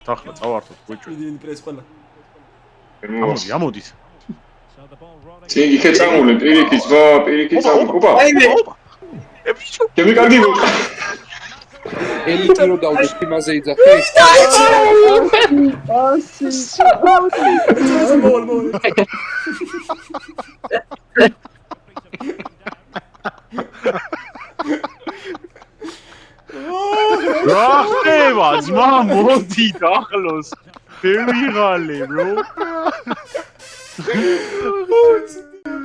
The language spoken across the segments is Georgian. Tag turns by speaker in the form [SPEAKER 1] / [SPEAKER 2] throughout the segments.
[SPEAKER 1] Tahla წავართოთ ბიჭო.
[SPEAKER 2] დიდი პრეს ყველა.
[SPEAKER 1] ამოდით.
[SPEAKER 3] წინ იქე წამული პირიქით, პირიქით წამული. ოპა. ბიჭო, ჩემი კარგი მოხდა.
[SPEAKER 4] ელიტი რო დავჭი მასე იძახი.
[SPEAKER 1] რა ხდება ძმა მოდი დახლოს ვიღალე ბრო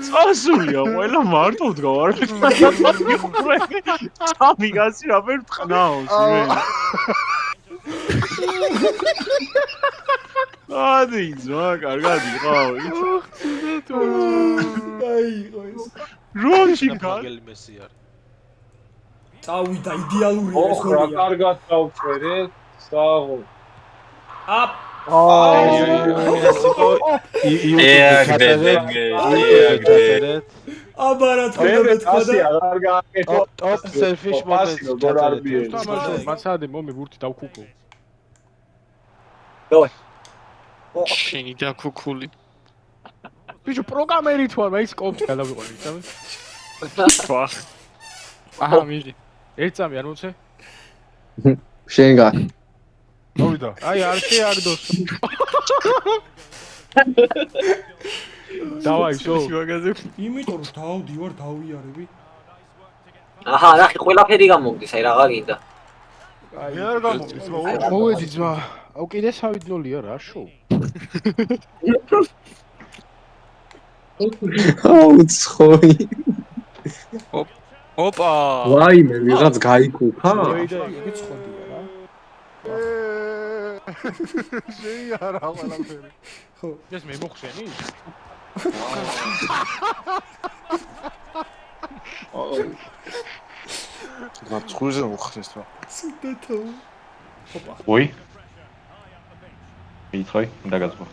[SPEAKER 1] წასულია ყველა მარტო დგავარ სამი გასი რა ვერ ტყნაოს მე ადი ძმა კარგად იყავ
[SPEAKER 2] აი ყოს
[SPEAKER 1] როჩი
[SPEAKER 5] მაგელი მესი არის
[SPEAKER 2] წავიდა იდეალური
[SPEAKER 4] ოხ რა კარგად დავწერე საღო
[SPEAKER 2] აპ აბარა თქვენ თქვა
[SPEAKER 6] ტოპ სელფიშ მოდელი მასადი მომი ბურთი დავქუქო
[SPEAKER 7] დავай
[SPEAKER 6] შენი დაქუქული ბიჭო პროგრამერი თუ არა ის კომპი გადავიყვანე იცავ თვა აჰა მიდი ერთამი არ მოცე
[SPEAKER 4] შენგან
[SPEAKER 6] მოვიდა აი არ შეაგდოს დავაი შო მაგაზე
[SPEAKER 2] იმიტომ რომ დავდივარ დავიარები
[SPEAKER 7] აჰა ნახე ყველაფერი გამოგდის აი რაღა გინდა
[SPEAKER 6] აი არ გამოგდის მოვედი ძმა აუ კიდე სავიდნოლია რა შო
[SPEAKER 4] აუ ცხოი
[SPEAKER 5] ოპა
[SPEAKER 4] ვაიმე ვიღაც გაიკუქა
[SPEAKER 2] გიცხოდია რა
[SPEAKER 6] შეი არა ყველაფერი
[SPEAKER 2] ხო
[SPEAKER 6] ეს მე მოხსენი
[SPEAKER 8] მაცხვიზე მოხსნეს რა
[SPEAKER 2] სიტეთო
[SPEAKER 1] ой მითხოი უნდა გაწვა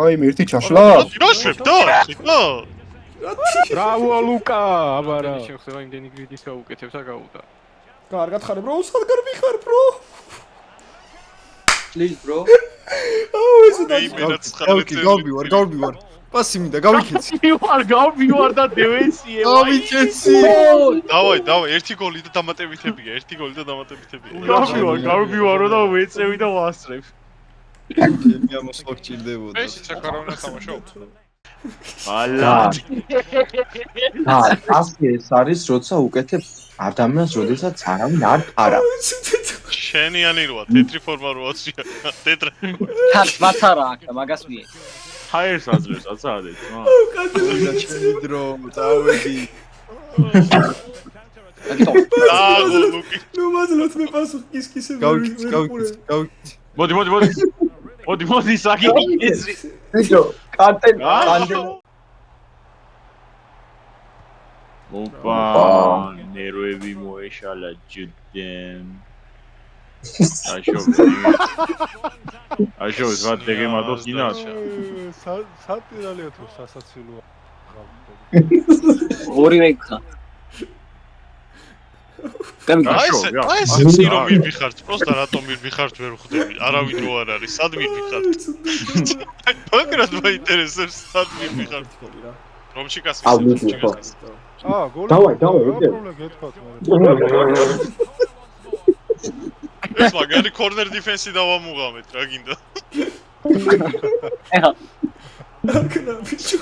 [SPEAKER 8] აი მე ერთი ჩაშლა
[SPEAKER 1] როშებდო
[SPEAKER 6] ბრავო ლუკა აბარა შეხება იმდენი გრიდის გაუკეთებს და გაუდა
[SPEAKER 2] კარგად ხარ ბრო სადგარ მიხარ ბრო
[SPEAKER 4] პლიზ ბრო
[SPEAKER 2] აუ ეს
[SPEAKER 8] გავბივარ პასი მინდა გავიქეცი
[SPEAKER 1] გავბივარ და დევენსიე
[SPEAKER 8] გავიქეცი
[SPEAKER 5] დავай ერთი გოლი და დამატებითებია
[SPEAKER 1] გავბივარო და ვეწევი და ვასწრებ
[SPEAKER 8] ჩემი ამოსვლა გჭირდებოდა
[SPEAKER 5] ეს საკარავნა თამაშობ
[SPEAKER 1] ალა
[SPEAKER 4] ასე ეს არის როცა უკეთებ ადამიანს როდესაც არავინ არ არა
[SPEAKER 5] შენიანი როა თეთრი ფორმა როაცია თეთრ
[SPEAKER 7] თან მაცარა აქ მაგას მიე
[SPEAKER 1] ჰაერს აძლევს აცადეთ
[SPEAKER 8] ჩემი დრო წავედი
[SPEAKER 2] ნუ მადლობთ მე პასუხი კისკისე
[SPEAKER 8] გავიქეცი
[SPEAKER 1] მოდი საკი
[SPEAKER 4] ბიჭო კარტენ
[SPEAKER 1] ოპა ნერვები მოეშალა ჯუდენ აშო ზღად დეგემადოს გინას
[SPEAKER 6] სატირალია თუ სასაცილოა
[SPEAKER 7] ორივე იქა
[SPEAKER 5] აი ეს ირო მივიხართ პროსტა რატომ მივიხართ ვერ ხვდები არავინ რო არ არის სად მივიხართ მაგრამ მაინტერესებს სად მივიხართ რომჩიკას
[SPEAKER 6] გოლი
[SPEAKER 4] დავაი
[SPEAKER 6] გეთქვათ
[SPEAKER 5] ეს მაგარი კორნერ დიფენსი დავამუღამეთ რა გინდა
[SPEAKER 2] აკნა ბიჭო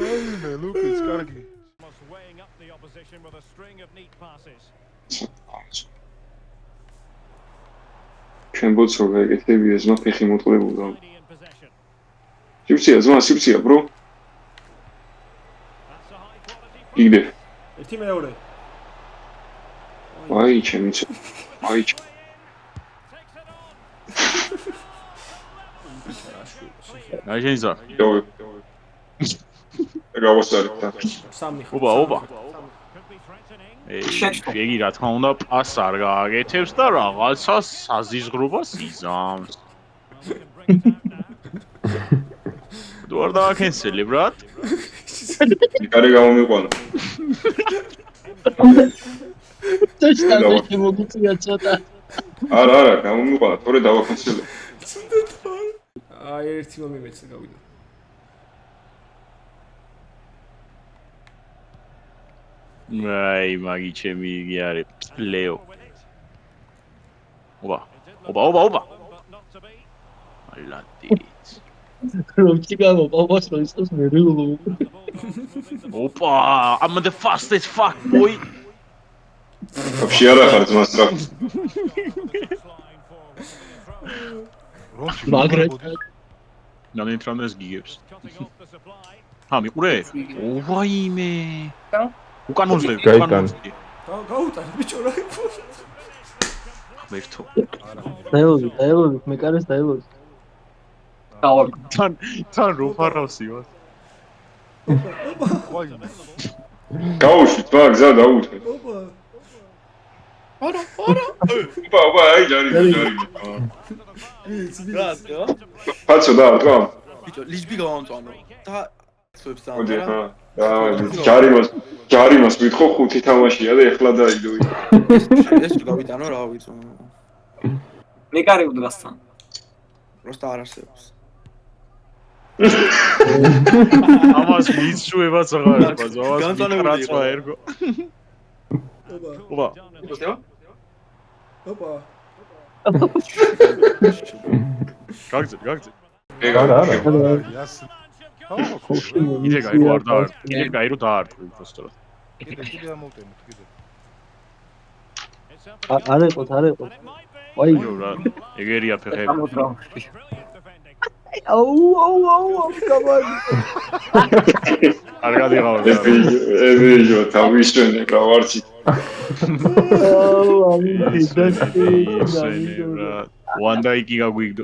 [SPEAKER 6] აიმე ლუკის კარგი
[SPEAKER 3] ჩვენ ბოც რო გაიგეთებია ზმა ფეხი მოტყლებოდა სიფცია ბრო იგდე
[SPEAKER 2] ერთი მეორე
[SPEAKER 3] აი ჩემი
[SPEAKER 1] ნაჟენზა
[SPEAKER 3] გავასწარეთ
[SPEAKER 2] სამი
[SPEAKER 1] ოპა იგი რა თქმა უნდა პას არ გააკეთებს და რაღაცა საზიზღრობას იზამს თუ არ დააკენსელი ბრატ
[SPEAKER 3] კარი გამომიყვანა
[SPEAKER 9] Точно მოგიწია ცოტა.
[SPEAKER 3] არა, გამომიყარა, თორე დავახოცილე.
[SPEAKER 2] აი ერთი მომიმეცე გავიდა.
[SPEAKER 1] აი, მაგი ჩემი იგი არის ლეო. ობა. ალათი.
[SPEAKER 9] რომჭი გამოპავს რომ ის მე რელო.
[SPEAKER 1] ოპა, I'm the fastest fuck boy.
[SPEAKER 3] Вообще არა ხარ ძმას რა.
[SPEAKER 9] მაგრამ
[SPEAKER 1] ნანიტრანდეს გიგებს. მიყურე? ვაიმე. უკან მოძდები.
[SPEAKER 2] გაუტარე ბიჭო რა.
[SPEAKER 1] მერთო.
[SPEAKER 9] დაელოდი, მე კარეს დაელოდი.
[SPEAKER 1] თან რო ფარავსიო.
[SPEAKER 3] გაუშვით მაგ გზა დაუთე.
[SPEAKER 2] ოპა.
[SPEAKER 3] ოპა, აი ჯარი. ფაცო და თქვა.
[SPEAKER 8] ბიჭო, ლიშბი გავამწვანო. და სვებს
[SPEAKER 3] მოდი
[SPEAKER 8] და.
[SPEAKER 3] ხა. ჯარი მას მითხო 5 თამაშია და ეხლა დაიდო.
[SPEAKER 8] ეს გავიტანო რა ვიცი.
[SPEAKER 7] ნიკარი უდრასთან.
[SPEAKER 8] просто არ არსებობს.
[SPEAKER 1] ამას მიცუებაც აღარ არის, ამას მიწრაწვა ერგო. ოპა.
[SPEAKER 2] ოპა.
[SPEAKER 1] გაგძე.
[SPEAKER 3] არა.
[SPEAKER 1] იდე გაირო არ და იდე გაირო დაარტყი უბრალოდ.
[SPEAKER 6] კიდე ამოვტემოთ კიდე.
[SPEAKER 9] არ ეყოთ. აი
[SPEAKER 1] რა, ეგერია ფეხები.
[SPEAKER 9] აუ, კაბანი.
[SPEAKER 1] არ გადიღავ.
[SPEAKER 3] ებიჯო, თავისვენე გავარცი.
[SPEAKER 9] აუ, ამი და
[SPEAKER 1] ვანდაიკი გაგვიგდო.